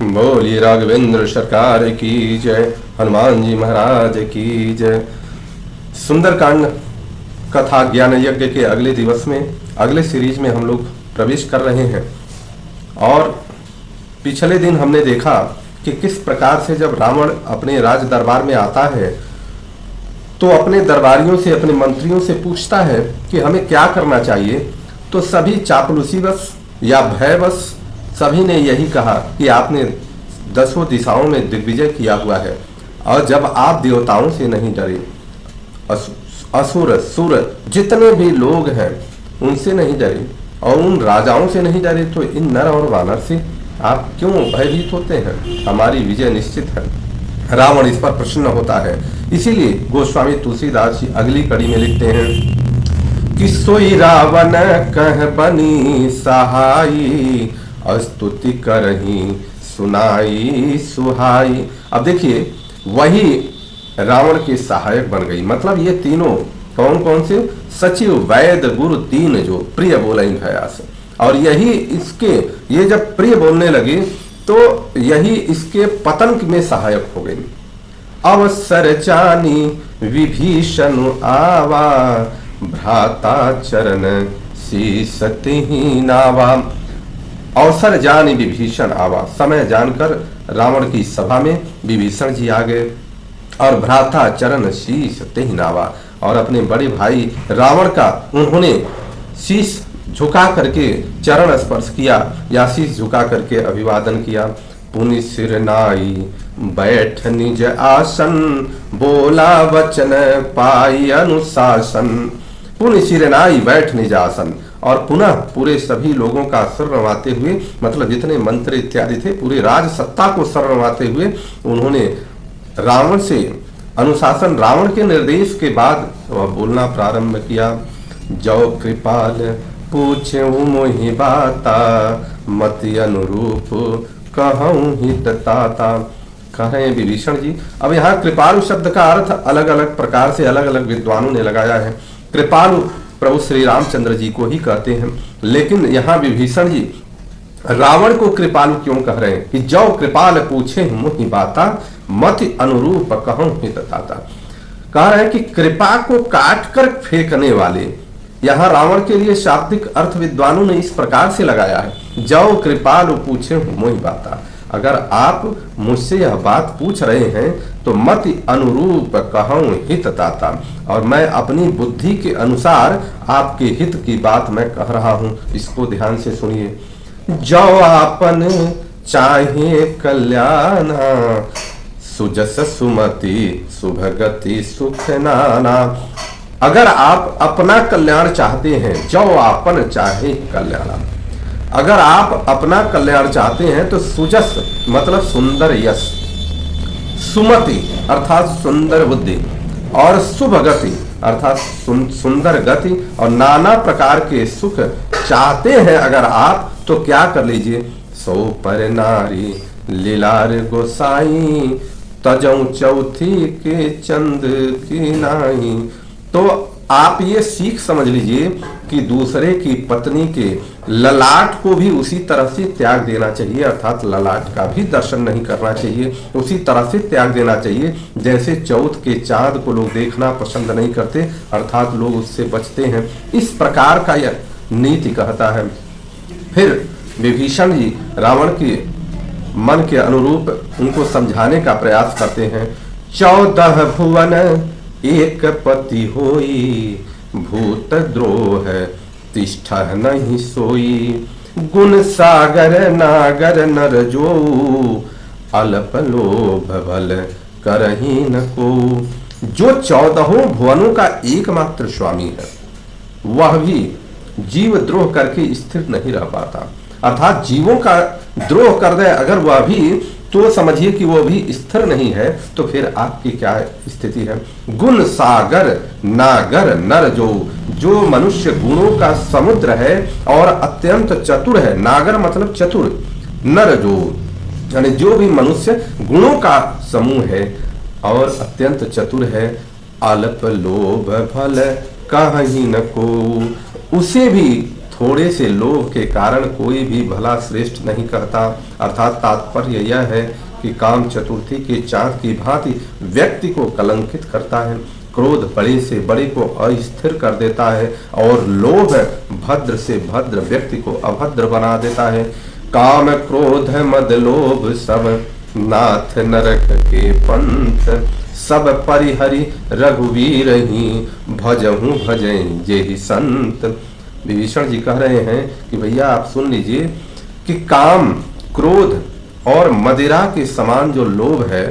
बोलिए राघवेंद्र सरकार की जय, हनुमान जी महाराज की जय। सुंदरकांड कथा ज्ञान यज्ञ के अगले दिवस में, अगले सीरीज में हम लोग प्रवेश कर रहे हैं। और पिछले दिन हमने देखा कि किस प्रकार से जब रावण अपने राज दरबार में आता है तो अपने दरबारियों से, अपने मंत्रियों से पूछता है कि हमें क्या करना चाहिए। तो सभी चापलूसीवश या भयवश सभी ने यही कहा कि आपने 10 दिशाओं में दिग्विजय किया हुआ है, और जब आप देवताओं से नहीं डरे, असुर सुर जितने भी लोग हैं उनसे नहीं डरे और उन राजाओं से नहीं डरे, तो इन नर और वानर से आप क्यों भयभीत होते हैं? हमारी विजय निश्चित है। रावण इस पर प्रसन्न होता है। इसीलिए गोस्वामी तुलसीदास जी अगली कड़ी में लिखते हैं कि सोई रावण कह बनी सहाई, स्तुति करही सुनाई सुहाई। अब देखिए, वही रावण के सहायक बन गई। मतलब ये तीनों कौन कौन से? सचिव, वैद्य, गुरु, तीन जो प्रिय बोले भया से। और यही इसके, ये जब प्रिय बोलने लगे तो यही इसके पतन में सहायक हो गई। अवसर जानी विभीषण आवा, भ्राता चरण शीसति नावा। अवसर जानी विभीषण आवा, समय जानकर रावण की सभा में विभीषण जी आ गए और भ्राता चरण शीस नावा, और अपने बड़े भाई रावण का उन्होंने शीश झुका करके चरण स्पर्श किया या शीश झुका करके अभिवादन किया। पुनि सिर नाई बैठ निज आसन, बोला वचन पाई अनुशासन। पुनि सिर नाई बैठ निज आसन, और पुनः पूरे सभी लोगों का सिर नवाते हुए, मतलब जितने मंत्री इत्यादि थे, पूरे राज सत्ता को सिर नवाते हुए उन्होंने रावण से अनुशासन, रावण के निर्देश के बाद वह बोलना प्रारंभ किया। जो कृपाल पूछे मोहि बाता, मति अनुरूप कहूँ हित ताता। कह रहे हैं विभीषण जी। अब यहाँ कृपालु शब्द का अर्थ अलग अलग प्रकार से अलग अलग विद्वानों ने लगाया है। कृपालु प्रभु श्री रामचंद्र जी को ही कहते हैं, लेकिन यहाँ विभीषण जी रावण को कृपालु क्यों कह रहे हैं? कि जो कृपाल पूछे मोहि बाता, मति अनुरूप कहूँ हित ताता। कह रहे हैं कि कृपा को काट कर फेंकने वाले। यहाँ रावण के लिए शाब्दिक अर्थ विद्वानों ने इस प्रकार से लगाया है, जो कृपालु पूछे मोहि बाता। अगर आप मुझसे यह बात पूछ रहे हैं तो मति अनुरूप कहूँ हित ताता, और मैं अपनी बुद्धि के अनुसार आपके हित की बात मैं कह रहा हूँ। इसको ध्यान से सुनिए। जो आपन चाहे कल्याण, सुजस सुमति सुभगति सुख नाना। अगर आप अपना कल्याण चाहते हैं, जो आपन चाहे कल्याण, अगर आप अपना कल्याण चाहते हैं तो सुजस मतलब सुंदर यश, सुमति अर्थात सुंदर बुद्धि, और शुभ गति अर्थात सुंदर गति, और नाना प्रकार के सुख चाहते हैं अगर आप, तो क्या कर लीजिए। सो पर नारी लीलार गोसाई, तजऊ चौथी के चंद की नाई। तो आप ये सीख समझ लीजिए कि दूसरे की पत्नी के ललाट को भी उसी तरह से त्याग देना चाहिए, अर्थात ललाट का भी दर्शन नहीं करना चाहिए, उसी तरह से त्याग देना चाहिए जैसे चौथ के चांद को लोग देखना पसंद नहीं करते, अर्थात लोग उससे बचते हैं। इस प्रकार का यह नीति कहता है। फिर विभीषण जी रावण के मन के अनुरूप उनको समझाने का प्रयास करते हैं। 14 भुवन एक पति होई, भूत द्रोह तिष्ठ नहीं सोई। गुण सागर नागर नर जो, अल्प लोभ बल करही न को। जो 14 भुवनों का एकमात्र स्वामी है, वह भी जीव द्रोह करके स्थिर नहीं रह पाता, अर्थात जीवों का द्रोह कर दे अगर वह भी, तो समझिए कि वो भी स्थिर नहीं है। तो फिर आपकी क्या स्थिति है? गुण सागर नागर नर जो मनुष्य गुणों का समुद्र है और अत्यंत चतुर है। नागर मतलब चतुर, नर जो यानी जो भी मनुष्य गुणों का समूह है और अत्यंत चतुर है। अल्प लोभ फल कहीं न को, उसे भी थोड़े से लोभ के कारण कोई भी भला श्रेष्ठ नहीं कहता। अर्थात तात्पर्य यह है कि काम चतुर्थी के चाँद की भांति व्यक्ति को कलंकित करता है। क्रोध बड़े से बड़े को अस्थिर कर देता है और लोभ भद्र से भद्र व्यक्ति को अभद्र बना देता है। काम क्रोध मद लोभ सब नाथ नरक के पंथ, सब परिहरि रघुवीर ही भजहूँ भजें जेहि संत। विभीषण जी कह रहे हैं कि भैया आप सुन लीजिए कि काम क्रोध और मदिरा के समान जो लोभ है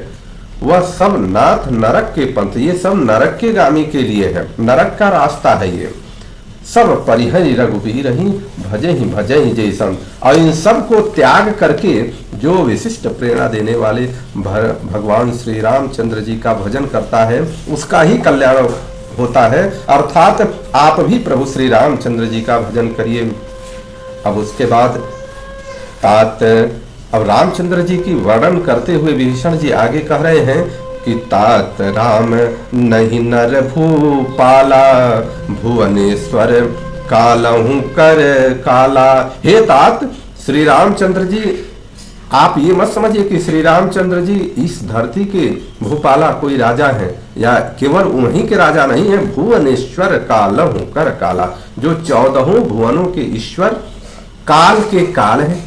वह सब नाथ नरक के पंथ, ये सब नरक के गामी के लिए है, नरक का रास्ता है। ये सब परिहरि रघुवीर ही भजे ही जय संत। और इन सब को त्याग करके जो विशिष्ट प्रेरणा देने वाले भगवान श्री रामचंद्र जी का भजन करता है उसका ही कल्याण होता है। अर्थात आप भी प्रभु श्री रामचंद्र जी का भजन करिए। अब उसके बाद अब रामचंद्र जी की वर्णन करते हुए विभीषण जी आगे कह रहे हैं कि तात राम नहीं नर भूपाला, भुवनेश्वर कालहू कर काला। हे तात श्री रामचंद्र जी, आप ये मत समझिए कि श्री रामचंद्र जी इस धरती के भूपाला कोई राजा हैं, या केवल उन्हीं के राजा नहीं है। भुवनेश्वर कालहू कर काला, जो 14 भुवनों के ईश्वर काल के काल है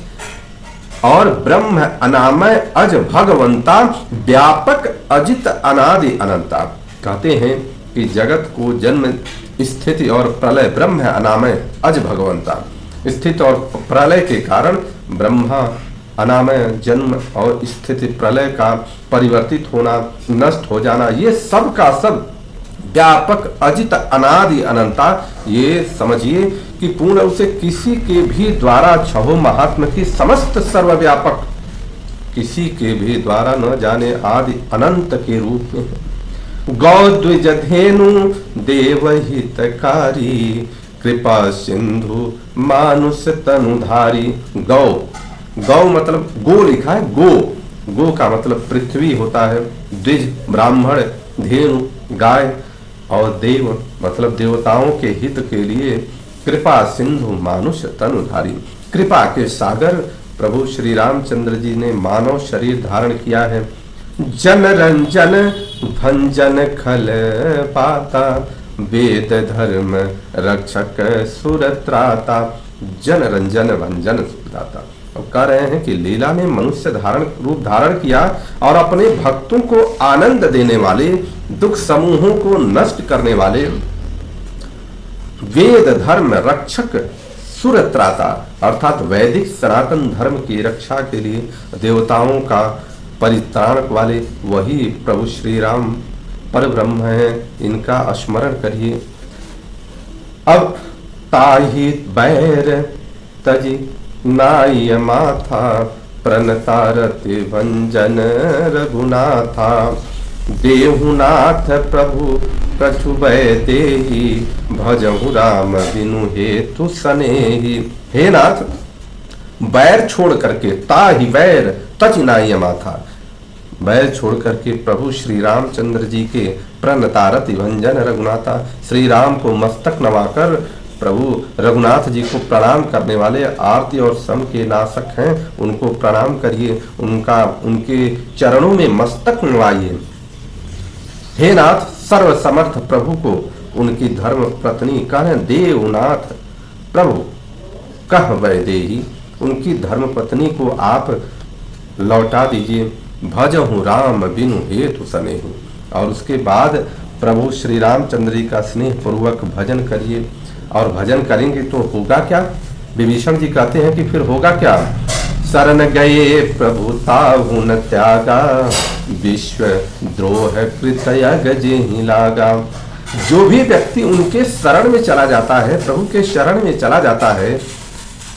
और ब्रह्म अनामय अज भगवंता, व्यापक अजित अनादि अनंता। कहते हैं कि जगत को जन्म स्थिति और प्रलय ब्रह्म अनामय अज भगवंता, स्थिति और प्रलय के कारण ब्रह्मा अनामय जन्म और स्थिति प्रलय का परिवर्तित होना, नष्ट हो जाना, ये सब का सब व्यापक अजित अनादि अनंता। ये समझिए कि पूर्ण रूप से किसी के भी द्वारा छहो महात्म की समस्त सर्वव्यापक, किसी के भी द्वारा न जाने आदि अनंत के रूप में। गौ द्विज धेनु देवहितकारी, कृपा सिंधु मानुष तनुधारी। गौ, गौ मतलब गो लिखा है, गो का मतलब पृथ्वी होता है, द्विज ब्राह्मण, धेनु गाय, और देव मतलब देवताओं के हित के लिए, कृपा सिंधु मानुष तनुधारी। कृपा के सागर प्रभु श्री रामचंद्र जी ने मानव शरीर धारण किया है। जन रंजन भंजन खल पाता, वेद धर्म रक्षक सुर त्राता। जन रंजन भंजन सुरदाता। अब कह रहे हैं कि लीला में मनुष्य रूप धारण किया और अपने भक्तों को आनंद देने वाले, दुख समूहों को नष्ट करने वाले, वेद धर्म रक्षक सुर त्राता, अर्थात वैदिक सनातन धर्म की रक्षा के लिए देवताओं का परित्राणक वाले वही प्रभु श्री राम पर ब्रह्म है। इनका स्मरण करिए। अब ताहि बैर तजी नाय माथा, प्रणतारति भंजन रघुनाथा। देहुनाथ प्रभु प्रचुबय देहि, भजहु राम बिनु हेतु सनेहि। हे नाथ, बैर छोड़ करके, ताहि बैर तज नाय माथा, बैर छोड़ करके प्रभु श्री रामचंद्र जी के प्रणतारति भंजन रघुनाथा, श्री राम को मस्तक नवाकर प्रभु रघुनाथ जी को प्रणाम करने वाले आरती और सम के नाशक हैं, उनको प्रणाम करिए, उनके चरणों में मस्तक नवाइए। हे नाथ, सर्व समर्थ प्रभु को उनकी धर्म पत्नी कह देवनाथ प्रभु कह वैदेही, उनकी धर्म पत्नी को आप लौटा दीजिए। भजहु राम बिनु हेतु सनेहु। और उसके बाद प्रभु श्री रामचंद्र जी का स्नेह पूर्वक भजन करिए। और भजन करेंगे तो होगा क्या? विभीषण जी कहते हैं कि फिर होगा क्या? शरण गए प्रभु ताहु न त्यागा, विश्व द्रोह कृत गजेहि लागा। जो भी व्यक्ति उनके शरण में चला जाता है, प्रभु के शरण में चला जाता है,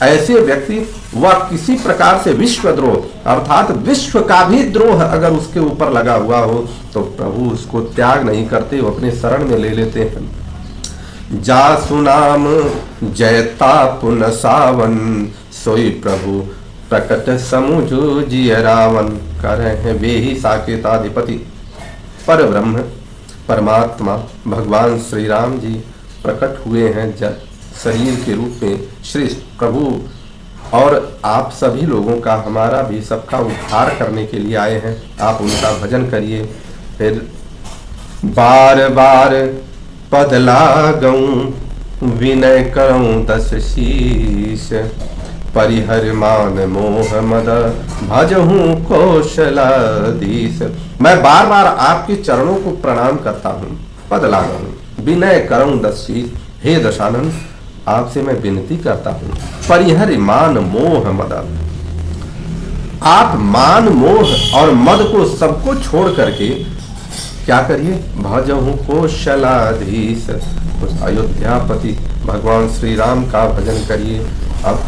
ऐसे व्यक्ति वह किसी प्रकार से विश्वद्रोह अर्थात विश्व का भी द्रोह अगर उसके ऊपर लगा हुआ हो तो प्रभु उसको त्याग नहीं करते, वो अपने शरण में ले लेते हैं। जासु नाम जयता पुन सावन, सोई प्रभु प्रकट समुझु जिय रावण। कर रहे हैं वे ही साकेताधिपति पर ब्रह्म परमात्मा भगवान श्री राम जी प्रकट हुए हैं शरीर के रूप में श्रेष्ठ प्रभु और आप सभी लोगों का, हमारा भी सबका उद्धार करने के लिए आए हैं। आप उनका भजन करिए। फिर बार बार पद लागऊं विनय करऊं दस शीश, परिहर मान मोह मद भजहूं कौशलाधीश। मैं बार बार आपके चरणों को प्रणाम करता हूँ। पद लागऊं विनय करऊं दस शीश, हे दशानन आपसे मैं विनती करता हूँ। परिहर मान मोह मद, आप मान मोह और मद को सबको छोड़ करके क्या करिए, भजहूं कौशलाधीश, उस अयोध्यापति भगवान श्री राम का भजन करिए। अब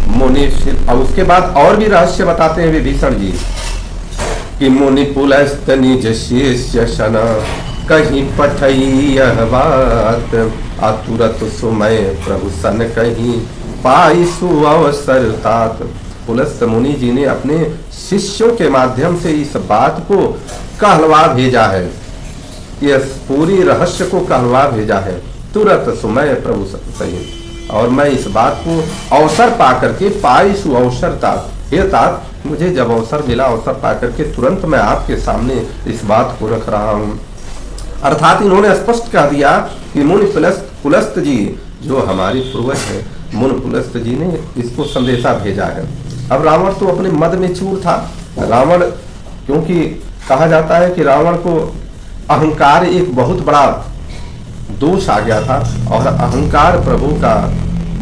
मुनि, और उसके बाद और भी रहस्य बताते हैं विभीषण जी कि मुनि पुलस्त निज शिष्य शन, कहीं पठई यह बात, अतुरत सुमय प्रभु सन कहीं पाई सुअवसर तात। पुलस्त मुनि जी ने अपने शिष्यों के माध्यम से इस बात को कहलवा भेजा है, यह पूरी रहस्य को कहलवा भेजा है। तुरंत सुमय प्रभु सही, और मैं इस बात को अवसर पा करके, पाई सुअवसर तात, हे तात मुझे जब अवसर मिला, अवसर पा करके तुरंत मैं आपके सामने इस बात को रख रहा हूँ। अर्थात इन्होंने स्पष्ट कह दिया कि मुनि पुलस्त जी जो हमारी पूर्वज है, मुनि पुलस्त जी ने इसको संदेशा भेजा है। अब रावण तो अपने मद में चूर था। रावण, क्योंकि कहा जाता है कि रावण को अहंकार एक बहुत बड़ा दोष आ गया था, और अहंकार प्रभु का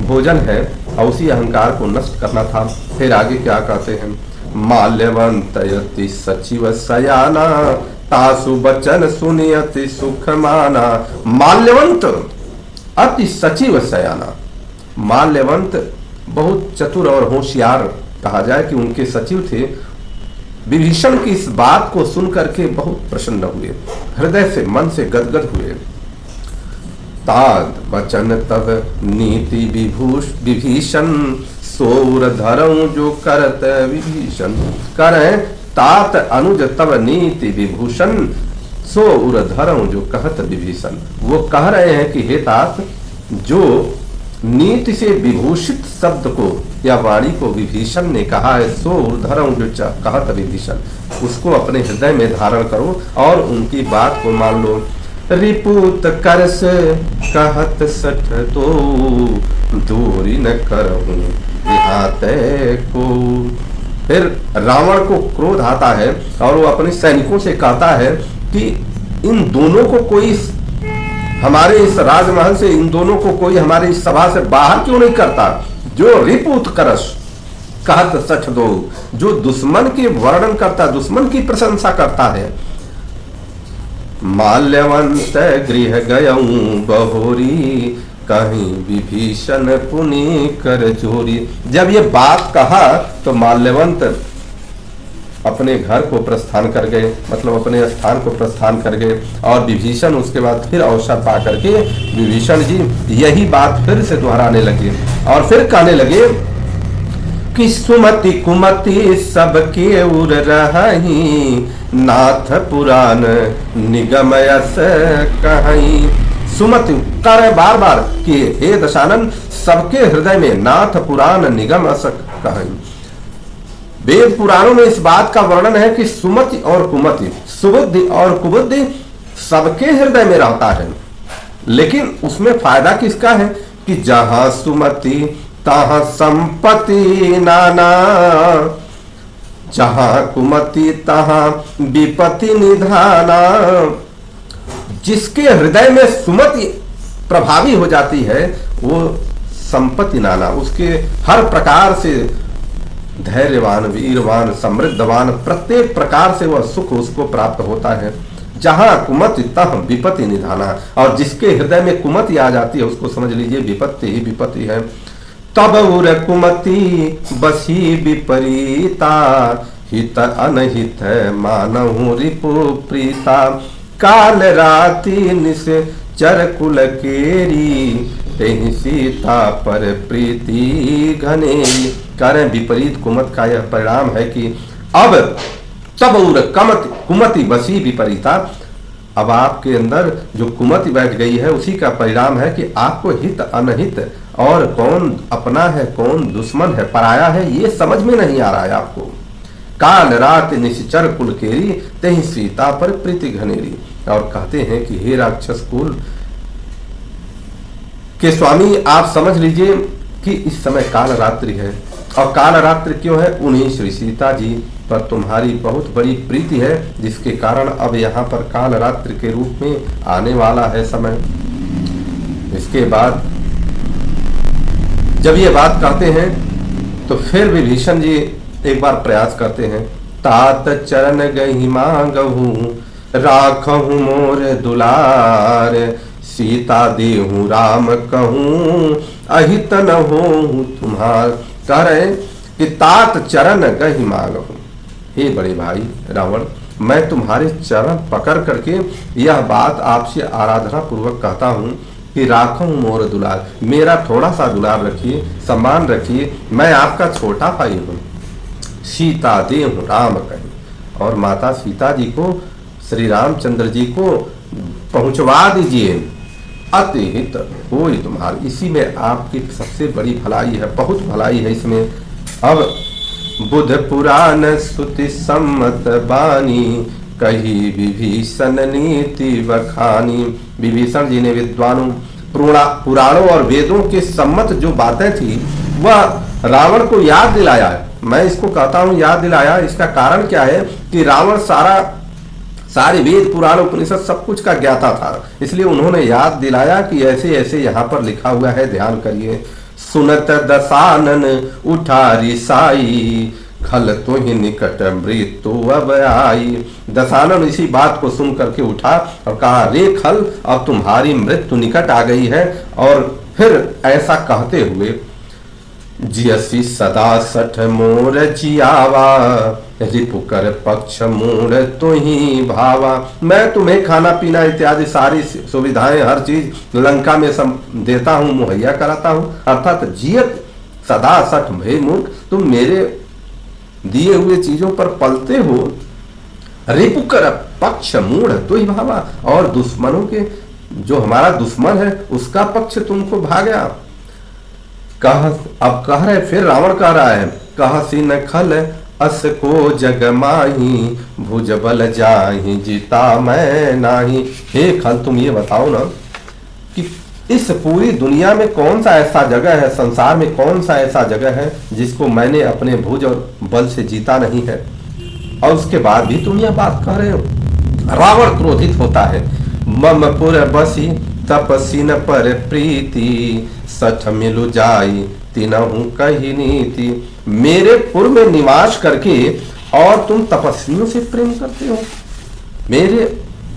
भोजन है, और उसी अहंकार को नष्ट करना था। फिर आगे क्या कहते हैं, माल्यवंत यति सचिव सयाना, तासु बचन सुनियति सुख माना। माल्यवंत अति सचिव सयाना, माल्यवंत बहुत चतुर और होशियार कहा जाए कि उनके सचिव थे। विभीषण की इस बात को सुनकर के बहुत प्रसन्न हुए, हृदय से मन से गदगद हुए। ताद बचन तब नीति विभीषण, सोर धरऊं जो करत विभीषण। करें तात अनुज तब नीति विभूषण, सोर धरऊं जो कहत विभीषण। वो कह रहे हैं कि हे तात, जो नीति से विभूषित शब्द को या वाणी को विभीषण ने कहा है, सो ऊर्ध्वं जो कहत विभीषण, उसको अपने हृदय में धारण करो और उनकी बात को मान लो। रिपुत करस कहत सठ तो, दूरी न करहूं इहाते को। फिर रावण को क्रोध आता है और वो अपने सैनिकों से कहता है कि इन दोनों को कोई हमारे इस राजमहल से, इन दोनों को कोई हमारे इस सभा से बाहर क्यों नहीं करता। जो रिपुत करस कहत सठ दो, जो दुश्मन के वर्णन करता, दुश्मन की प्रशंसा करता है। माल्यवंत गृह गयऊं बहोरी, कहीं विभीषण पुनि कर जोरी। जब ये बात कहा तो माल्यवंत अपने घर को प्रस्थान कर गए, मतलब अपने स्थान को प्रस्थान कर गए, और विभीषण उसके बाद फिर अवसर पा करके विभीषण जी यही बात फिर से दोहराने लगे और फिर कहने लगे कि सुमति कुमति सबके उर रही, नाथ पुराण निगमयस कहीं। सुमति कर बार बार कि हे दशानन, सबके हृदय में नाथ पुराण निगम अस कहीं। वेद पुराणों में इस बात का वर्णन है कि सुमति और कुमति, सुबुद्धि और कुबुद्धि सबके हृदय में रहता है, लेकिन उसमें फायदा किसका है कि जहां सुमति तहां संपत्ति नाना, जहां कुमति तहां विपत्ति निधाना। जिसके हृदय में सुमति प्रभावी हो जाती है वो संपत्ति नाना, उसके हर प्रकार से धैर्यवान, वीरवान, समृद्धवान, प्रत्येक प्रकार से वह सुख उसको प्राप्त होता है। जहां कुमति तह विपत्ति निधाना, और जिसके हृदय में कुमति आ जाती है उसको समझ लीजिए विपत्ति ही विपत्ति है। तब उर कुमति बसी विपरीता, हित अनहित मानहु रिपु प्रीता। काल राति निस चर कुल केरी, तेहि सीता पर प्रीति घनेरी। कारण विपरीत कुमत का यह परिणाम है कि अब तब उर कुमति बसी विपरीता, अब आपके अंदर जो कुमति बैठ गई है उसी का परिणाम है कि आपको हित अनहित और कौन अपना है कौन दुश्मन है पराया है ये समझ में नहीं आ रहा है आपको। काल रात निश्चर कुल केरी तही सीता पर प्रीति घनेरी। और कहते हैं कि हे राक्षस कुल के स्वामी आप समझ लीजिए कि इस समय काल रात्रि है। और काल रात्रि क्यों है? उन्हीं श्री सीता जी पर तुम्हारी बहुत बड़ी प्रीति है जिसके कारण अब यहाँ पर काल रात्रि के रूप में आने वाला है समय। इसके बाद जब ये बात कहते हैं तो फिर विभीषण जी एक बार प्रयास करते हैं। तात चरण गही मांगहू राखहू मोर दुलार सीता देहू राम कहूँ अहित न हो तुम्हार। कह रहे कि तात चरण गही मांगहू, हे बड़े भाई रावण मैं तुम्हारे चरण पकड़ करके यह बात आपसे आराधना पूर्वक कहता हूँ कि राखो मोर दुलार, मेरा थोड़ा सा दुलार रखिए सम्मान रखिए, मैं आपका छोटा भाई हूँ। सीता देहु राम कहीं, और माता सीता जी को श्री रामचंद्र जी को पहुंचवा दीजिए। अतिहित कोई तुम्हारी, इसी में आपकी सबसे बड़ी भलाई है, बहुत भलाई है इसमें। अब बुध पुराण सुति सम्मत बानी कही विभीषण नीति बखानी। विभीषण जी ने विद्वानों पुराणों और वेदों के सम्मत जो बातें थी वह रावण को याद दिलाया है। मैं इसको कहता हूं याद दिलाया, इसका कारण क्या है कि रावण सारे वेद पुराण उपनिषद सब कुछ का ज्ञाता था, इसलिए उन्होंने याद दिलाया कि ऐसे ऐसे यहाँ पर लिखा हुआ है, ध्यान करिए। सुनत दसानन उठा रिसाई खल तो ही निकट मृत्यु अब आई। दसानन इसी बात को सुन करके उठा और कहा रे खल अब तुम्हारी मृत्यु निकट आ गई है। और फिर ऐसा कहते हुए जियसी सदा सठ मोर जियावा रिपुकर पक्ष मोर तो ही भावा। मैं तुम्हें खाना पीना इत्यादि सारी सुविधाएं हर चीज लंका में देता हूं, मुहैया कराता हूं। अर्थात जियत सदा सठ भे मूर्ख, तुम मेरे दिए हुए चीजों पर पलते हो। रिपुकर पक्ष मूढ़ तो ही भावा, और दुश्मनों के जो हमारा दुश्मन है उसका पक्ष तुमको भागा। अब कह रहे फिर रावण कह रहा है कह सीन खल अस को जग माही भुज बल जाही जीता मैं नाही। हे खल तुम ये बताओ ना कि इस पूरी दुनिया में कौन सा ऐसा जगह है, संसार में कौन सा ऐसा जगह है जिसको मैंने अपने भुज और बल से जीता नहीं है, और उसके बाद भी तुम यह बात कह रहे हो। रावण क्रोधित होता है। मम पुर बसी तपसीन पर प्रीति सठ मिलु जाई तिनहु कही नीति। मेरे पुर में निवास करके और तुम तपस्वियों से प्रेम करते हो, मेरे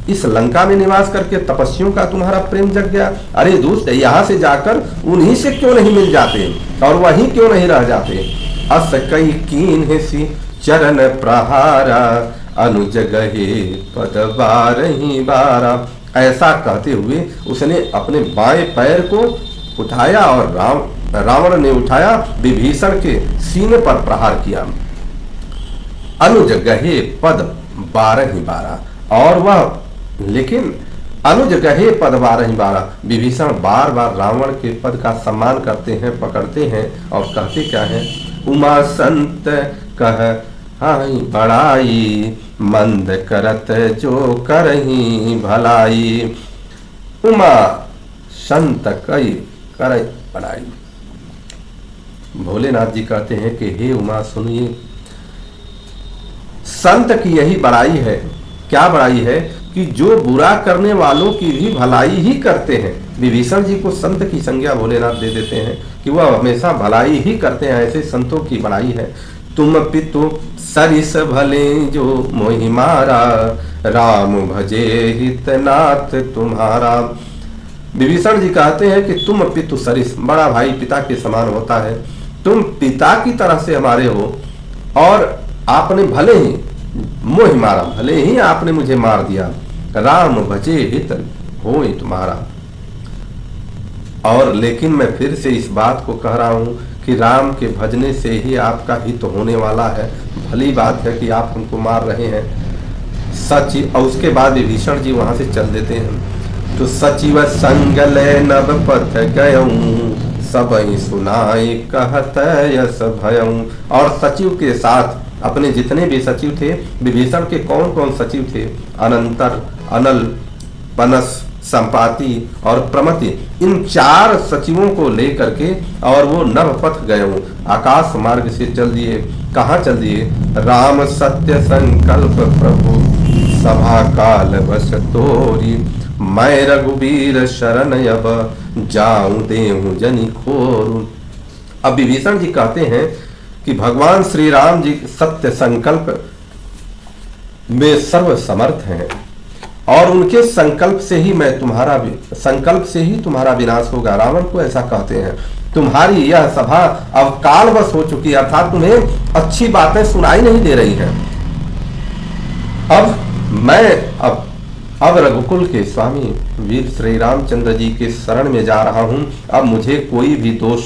इस लंका में निवास करके तपस्वियों का तुम्हारा प्रेम जग गया। अरे दोस्त यहाँ से जाकर उन्हीं से क्यों नहीं मिल जाते और वहीं क्यों नहीं रह जाते। अस कई कीन सी चरण प्रहारा अनुज गहे पद बारही बारा। ऐसा कहते हुए उसने अपने बाएं पैर को उठाया और रावण ने उठाया विभीषण के सीने पर प्रहार किया। अनुज गहे पद 12 और वह लेकिन अनुज गहे पद 12 विभीषण बार बार रावण के पद का सम्मान करते हैं, पकड़ते हैं और कहते क्या है। उमा संत कह हाई बड़ाई मंद करत जो करही भलाई। उमा संत कई कर बड़ाई। भोलेनाथ जी कहते हैं कि हे उमा सुनिए, संत की यही बड़ाई है। क्या बड़ाई है कि जो बुरा करने वालों की भी भलाई ही करते हैं। विभीषण जी को संत की संज्ञा भोलेनाथ दे देते हैं कि वह हमेशा भलाई ही करते हैं, ऐसे संतों की बड़ाई है। तुम पितु सरिस भले जो मोहि मारा राम भजे हितनाथ तुम्हारा। विभीषण जी कहते हैं कि तुम पितु सरिस, बड़ा भाई पिता के समान होता है, तुम पिता की तरह से हमारे हो और आपने भले ही मोहि मारा, भले ही आपने मुझे मार दिया। राम भजे हित हो तुम्हारा। और लेकिन मैं फिर से इस बात को कह रहा हूं कि राम के भजने से ही आपका हित होने वाला है। भली बात है कि आप हमको मार रहे हैं। सचिव, और उसके बाद विभीषण जी वहां से चल देते हैं। तो सचिव संग ले नभ पथ गयऊं, सबई सुनाई कहत यस भयऊं। और सचिव के साथ अपने जितने भी सचिव थे, विभीषण के कौन कौन सचिव थे, अनंतर, अनल, पनस, संपाति और प्रमति, इन 4 सचिवों को लेकर के और वो नभपथ गए हूँ, आकाश मार्ग से चल दिए। कहाँ चल दिए? राम सत्य संकल्प प्रभु सभा काल बस तोरी, मैं रघुबीर शरण अब जाऊं देहूं जनि खोरू। अब विभीषण जी कहते हैं कि भगवान श्री राम जी सत्य संकल्प में सर्व समर्थ हैं और उनके संकल्प से ही तुम्हारा विनाश होगा। रावण को ऐसा कहते हैं, तुम्हारी यह सभा अब कालवश हो चुकी है, अर्थात तुम्हें अच्छी बातें सुनाई नहीं दे रही हैं। अब रघुकुल के स्वामी वीर श्री रामचंद्र जी के शरण में जा रहा हूं। अब मुझे कोई भी दोष